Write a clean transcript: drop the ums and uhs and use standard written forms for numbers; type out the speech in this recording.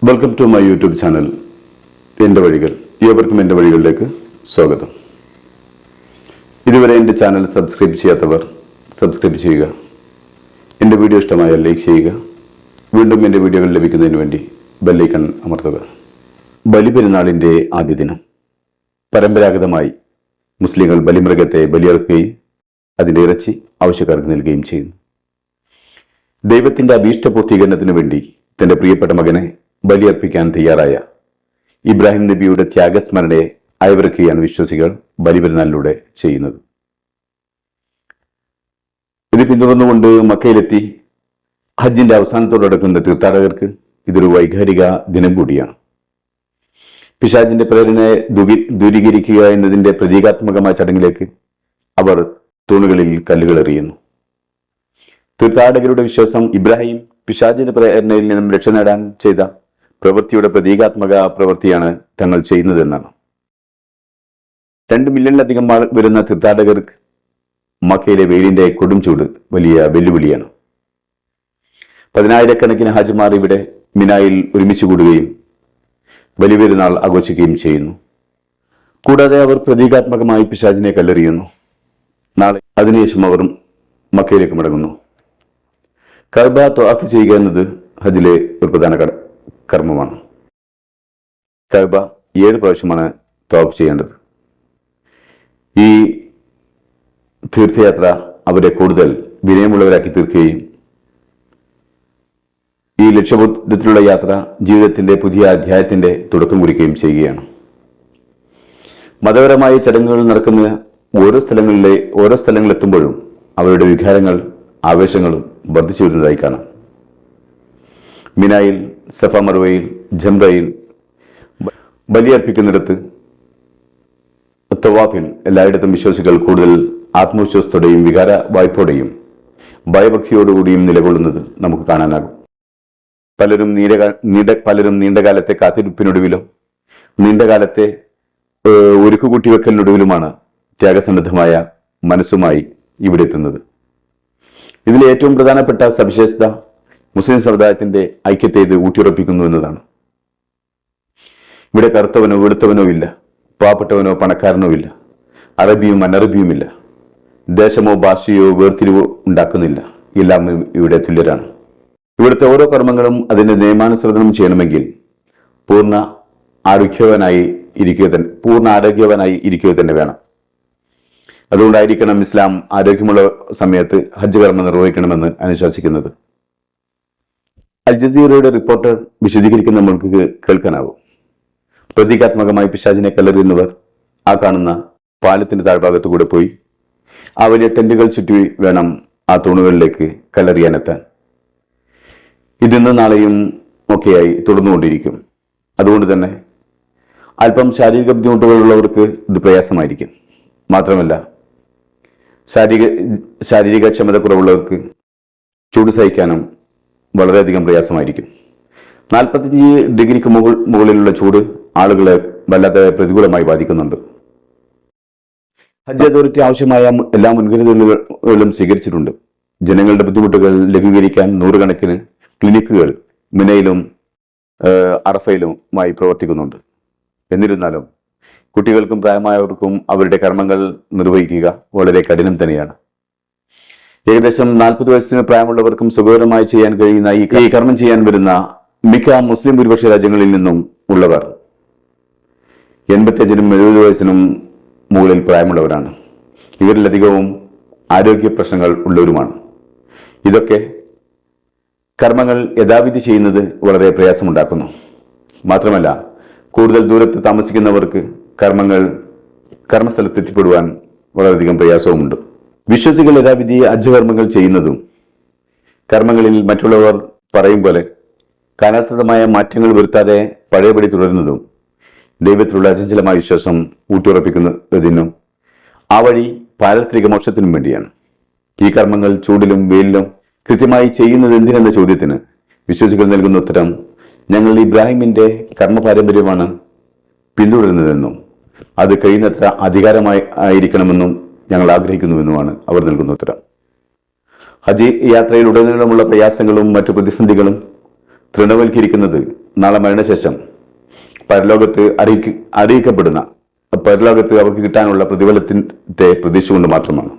Welcome to my YouTube channel എൻ്റെ വഴികൾ. ഏവർക്കും എൻ്റെ വഴികളിലേക്ക് സ്വാഗതം. ഇതുവരെ എൻ്റെ ചാനൽ സബ്സ്ക്രൈബ് ചെയ്യാത്തവർ സബ്സ്ക്രൈബ് ചെയ്യുക. എൻ്റെ വീഡിയോ ഇഷ്ടമായാൽ ലൈക്ക് ചെയ്യുക. വീണ്ടും എൻ്റെ വീഡിയോകൾ ലഭിക്കുന്നതിന് വേണ്ടി ബെല്ലൈക്കൺ അമർത്തുക. ബലിപെരുന്നാളിൻ്റെ ആദ്യ ദിനം പരമ്പരാഗതമായി മുസ്ലിങ്ങൾ ബലിമൃഗത്തെ ബലിയർക്കുകയും അതിൻ്റെ ഇറച്ചി ആവശ്യക്കാർക്ക് നൽകുകയും ചെയ്യുന്നു. ദൈവത്തിൻ്റെ അഭീഷ്ട പൂർത്തീകരണത്തിന് വേണ്ടി തൻ്റെ പ്രിയപ്പെട്ട മകനെ ബലിയർപ്പിക്കാൻ തയ്യാറായ ഇബ്രാഹിം നബിയുടെ ത്യാഗസ്മരണയെ അയവിറക്കുകയാണ് വിശ്വാസികൾ ബലിപെരുന്നാളിലൂടെ ചെയ്യുന്നത്. ഇത് പിന്തുടർന്നുകൊണ്ട് മക്കയിലെത്തി ഹജ്ജിന്റെ അവസാനത്തോടടുക്കുന്ന തീർത്ഥാടകർക്ക് ഇതൊരു വൈകാരിക ദിനം കൂടിയാണ്. പിശാചിന്റെ പ്രേരണയെ ദൂരീകരിക്കുക എന്നതിന്റെ പ്രതീകാത്മകമായ ചടങ്ങിലേക്ക് അവർ തൂണുകളിൽ കല്ലുകൾ എറിയുന്നു. തീർത്ഥാടകരുടെ വിശ്വാസം ഇബ്രാഹിം പിശാചിന്റെ പ്രേരണയിൽ നിന്നും രക്ഷ നേടാൻ ചെയ്ത പ്രവൃത്തിയുടെ പ്രതീകാത്മക പ്രവൃത്തിയാണ് തങ്ങൾ ചെയ്യുന്നതെന്നാണ്. 2 മില്യണിലധികം വരുന്ന തീർത്ഥാടകർക്ക് മക്കയിലെ വെയിലിന്റെ കൊടും ചൂട് വലിയ വെല്ലുവിളിയാണ്. 10,000-കണക്കിന് ഹാജിമാർ ഇവിടെ മിനായിൽ ഒരുമിച്ച് കൂടുകയും ബലിപെരുന്നാൾ ആഘോഷിക്കുകയും ചെയ്യുന്നു. കൂടാതെ അവർ പ്രതീകാത്മകമായി പിശാചിനെ കല്ലെറിയുന്നു. നാളെ അതിനുശേഷം അവർ മക്കയിലേക്ക് മടങ്ങുന്നു. കഅബ ത്വആഫ് ചെയ്യുക എന്നത് ഹജ്ജിലെ ഒരു പ്രധാന കർമ്മമാണ്. കഅബ 7 പ്രാവശ്യമാണ് ത്വആഫ് ചെയ്യേണ്ടത്. ഈ തീർത്ഥയാത്ര അവരെ കൂടുതൽ വിനയമുള്ളവരാക്കി തീർക്കുകയും ഈ ലക്ഷ്യബോധത്തിലുള്ള യാത്ര ജീവിതത്തിന്റെ പുതിയ അധ്യായത്തിന്റെ തുടക്കം കുറിക്കുകയും ചെയ്യുകയാണ്. മതപരമായ ചടങ്ങുകൾ നടക്കുന്ന ഓരോ സ്ഥലങ്ങളിലെത്തുമ്പോഴും അവരുടെ വികാരങ്ങൾ ആവേശങ്ങളും വർദ്ധിച്ചു വരുന്നതായി കാണാം. മിനായിൽ, സഫ മർവയിൽ, ജംറയിൽ ബലിയർപ്പിക്കുന്നിടത്ത് തവാഫിൽ എല്ലായിടത്തും വിശ്വാസികൾ കൂടുതൽ ആത്മവിശ്വാസത്തോടെയും വികാര വായ്പോടെയും ഭയഭക്തിയോടുകൂടിയും നിലകൊള്ളുന്നത് നമുക്ക് കാണാനാകും. പലരും നീണ്ടകാലത്തെ കാത്തിരിപ്പിനൊടുവിലോ നീണ്ടകാലത്തെ ഒരുക്കുകൂട്ടിവെക്കലിനൊടുവിലുമാണ് ത്യാഗസന്നദ്ധമായ മനസ്സുമായി ഇവിടെ എത്തുന്നത്. ഇതിലെ ഏറ്റവും പ്രധാനപ്പെട്ട സവിശേഷത മുസ്ലിം സമുദായത്തിന്റെ ഐക്യത്തെ ഇത് ഊട്ടിയുറപ്പിക്കുന്നു എന്നതാണ്. ഇവിടെ കറുത്തവനോ വെളുത്തവനോ ഇല്ല, പാവപ്പെട്ടവനോ പണക്കാരനോ ഇല്ല, അറബിയും അനറബിയുമില്ല, ദേശമോ ഭാഷയോ വേർതിരിവോ ഉണ്ടാക്കുന്നില്ല. എല്ലാം ഇവിടെ തുല്യരാണ്. ഇവിടുത്തെ ഓരോ കർമ്മങ്ങളും അതിന്റെ നിയമാനുസൃതം ചെയ്യണമെങ്കിൽ പൂർണ്ണ ആരോഗ്യവാനായി ഇരിക്കുക തന്നെ വേണം. അതുകൊണ്ടായിരിക്കണം ഇസ്ലാം ആരോഗ്യമുള്ള സമയത്ത് ഹജ്ജ് കർമ്മം നിർവഹിക്കണമെന്ന് അനുശാസിക്കുന്നത്. അൽ ജസീറയുടെ റിപ്പോർട്ടർ വിശദീകരിക്കുന്ന നമ്മൾക്ക് കേൾക്കാനാവും. പ്രതീകാത്മകമായി പിശാചിനെ കല്ലെറിയുന്നവർ ആ കാണുന്ന പാലത്തിന്റെ താഴ്ഭാഗത്തു കൂടെ പോയി ആ വലിയ ടെന്റുകൾ ചുറ്റി വേണം ആ തൂണുകളിലേക്ക് കല്ലെറിയാനെത്താൻ. ഇതിന്ന് നാളെയും ഒക്കെയായി തുടർന്നുകൊണ്ടിരിക്കും. അതുകൊണ്ട് തന്നെ അല്പം ശാരീരിക ബുദ്ധിമുട്ടുകളുള്ളവർക്ക് ഇത് പ്രയാസമായിരിക്കും. മാത്രമല്ല ശാരീരിക ക്ഷമത കുറവുള്ളവർക്ക് ചൂട് സഹിക്കാനും വളരെയധികം പ്രയാസമായിരിക്കും. 45 ഡിഗ്രിക്ക് മുകളിലുള്ള ചൂട് ആളുകളെ വല്ലാതെ പ്രതികൂലമായി ബാധിക്കുന്നുണ്ട്. ഹജ്ജ് അതോറിറ്റി ആവശ്യമായ എല്ലാ മുൻകരുതലുകളും സ്വീകരിച്ചിട്ടുണ്ട്. ജനങ്ങളുടെ ബുദ്ധിമുട്ടുകൾ ലഘൂകരിക്കാൻ 100 കണക്കിന് ക്ലിനിക്കുകൾ മിനയിലും അറഫയിലുമായി പ്രവർത്തിക്കുന്നുണ്ട്. എന്നിരുന്നാലും കുട്ടികൾക്കും പ്രായമായവർക്കും അവരുടെ കർമ്മങ്ങൾ നിർവഹിക്കുക വളരെ കഠിനം തന്നെയാണ്. ഏകദേശം 40 വയസ്സിന് പ്രായമുള്ളവർക്കും സുഖകരമായി ചെയ്യാൻ കഴിയുന്ന ഈ കർമ്മം ചെയ്യാൻ വരുന്ന മിക്ക മുസ്ലിം ഭൂരിപക്ഷ രാജ്യങ്ങളിൽ നിന്നും ഉള്ളവർ 85-നും 70 വയസ്സിനും മുകളിൽ പ്രായമുള്ളവരാണ്. ഇവരിലധികവും ആരോഗ്യ പ്രശ്നങ്ങൾ ഉള്ളവരുമാണ്. ഇതൊക്കെ കർമ്മങ്ങൾ യഥാവിധി ചെയ്യുന്നത് വളരെ പ്രയാസമുണ്ടാക്കുന്നു. മാത്രമല്ല കൂടുതൽ ദൂരത്ത് താമസിക്കുന്നവർക്ക് കർമ്മസ്ഥലത്ത് എത്തിപ്പെടുവാൻ വളരെയധികം പ്രയാസവുമുണ്ട്. വിശ്വാസികൾ യഥാവിധി ഹജ്ജ് കർമ്മങ്ങൾ ചെയ്യുന്നതും കർമ്മങ്ങളിൽ മറ്റുള്ളവർ പറയും പോലെ കാലാനുസൃതമായ മാറ്റങ്ങൾ വരുത്താതെ പഴയപടി തുടരുന്നതും ദൈവത്തിലുള്ള അചഞ്ചലമായ വിശ്വാസം ഊട്ടിയുറപ്പിക്കുന്നതിനും ആ വഴി പാരത്രിക മോക്ഷത്തിനും വേണ്ടിയാണ്. ഈ കർമ്മങ്ങൾ ചൂടിലും വെയിലിലും കൃത്യമായി ചെയ്യുന്നത് എന്തിനെന്ന ചോദ്യത്തിന് വിശ്വാസികൾ നൽകുന്ന ഉത്തരം ഞങ്ങൾ ഇബ്രാഹിമിന്റെ കർമ്മ പാരമ്പര്യമാണ് പിന്തുടരുന്നതെന്നും അത് കഴിയുന്നത്ര ആയിരിക്കണമെന്നും ഞങ്ങൾ ആഗ്രഹിക്കുന്നുവെന്നുമാണ് അവർ നൽകുന്ന ഉത്തരം. ഹജ്ജ് യാത്രയിലുടനീളമുള്ള പ്രയാസങ്ങളും മറ്റു പ്രതിസന്ധികളും തൃണവൽക്കരിക്കുന്നത് നാളെ മരണശേഷം പരലോകത്ത് അറിയിക്കപ്പെടുന്ന പരലോകത്ത് അവർക്ക് കിട്ടാനുള്ള പ്രതിഫലത്തെ പ്രതീക്ഷിച്ചുകൊണ്ട് മാത്രമാണ്.